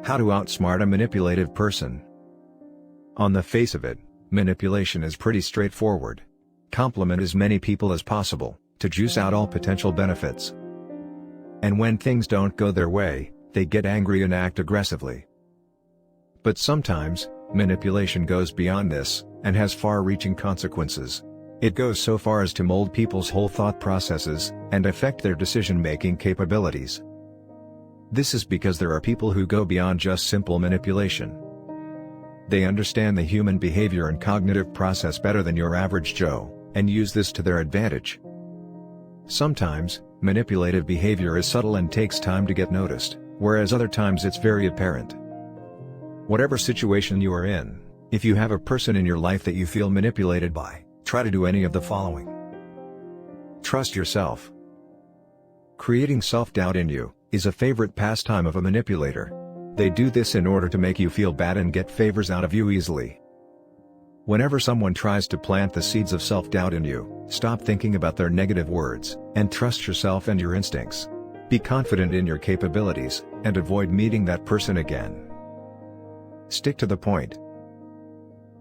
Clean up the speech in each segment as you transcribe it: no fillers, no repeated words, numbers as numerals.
How to outsmart a manipulative person. On the face of it, manipulation is pretty straightforward. Compliment as many people as possible, to juice out all potential benefits. And when things don't go their way, they get angry and act aggressively. But sometimes, manipulation goes beyond this, and has far-reaching consequences. It goes so far as to mold people's whole thought processes, and affect their decision-making capabilities. This is because there are people who go beyond just simple manipulation. They understand the human behavior and cognitive process better than your average Joe, and use this to their advantage. Sometimes, manipulative behavior is subtle and takes time to get noticed, whereas other times it's very apparent. Whatever situation you are in, if you have a person in your life that you feel manipulated by, try to do any of the following. Trust yourself. Creating self-doubt in you is a favorite pastime of a manipulator. They do this in order to make you feel bad and get favors out of you easily. Whenever someone tries to plant the seeds of self-doubt in you, stop thinking about their negative words, and trust yourself and your instincts. Be confident in your capabilities, and avoid meeting that person again. Stick to the point.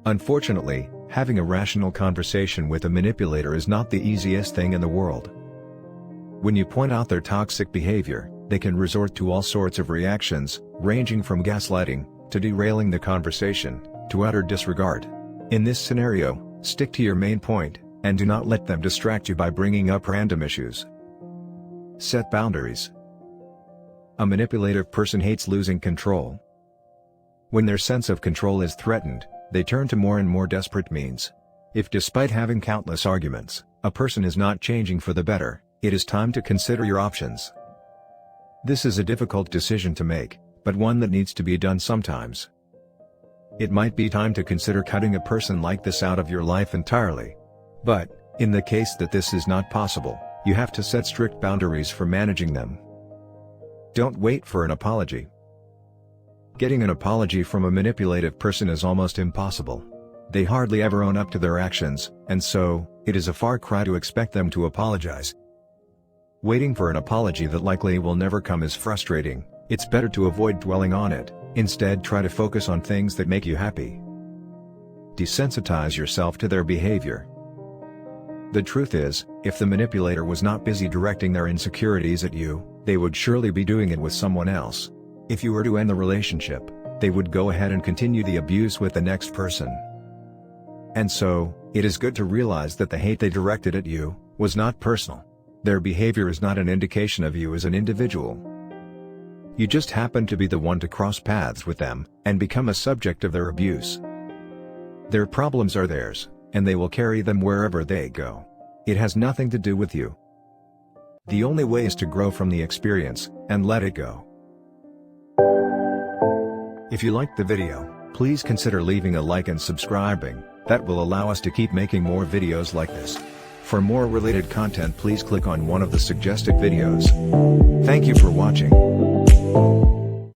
Unfortunately, having a rational conversation with a manipulator is not the easiest thing in the world. When you point out their toxic behavior, they can resort to all sorts of reactions, ranging from gaslighting, to derailing the conversation, to utter disregard. In this scenario, stick to your main point, and do not let them distract you by bringing up random issues. Set boundaries. A manipulative person hates losing control. When their sense of control is threatened, they turn to more and more desperate means. If despite having countless arguments, a person is not changing for the better, it is time to consider your options. This is a difficult decision to make, but one that needs to be done sometimes. It might be time to consider cutting a person like this out of your life entirely. But, in the case that this is not possible, you have to set strict boundaries for managing them. Don't wait for an apology. Getting an apology from a manipulative person is almost impossible. They hardly ever own up to their actions, and so, it is a far cry to expect them to apologize. Waiting for an apology that likely will never come is frustrating. It's better to avoid dwelling on it, instead try to focus on things that make you happy. Desensitize yourself to their behavior. The truth is, if the manipulator was not busy directing their insecurities at you, they would surely be doing it with someone else. If you were to end the relationship, they would go ahead and continue the abuse with the next person. And so, it is good to realize that the hate they directed at you was not personal. Their behavior is not an indication of you as an individual. You just happen to be the one to cross paths with them, and become a subject of their abuse. Their problems are theirs, and they will carry them wherever they go. It has nothing to do with you. The only way is to grow from the experience, and let it go. If you liked the video, please consider leaving a like and subscribing. That will allow us to keep making more videos like this. For more related content, please click on one of the suggested videos. Thank you for watching.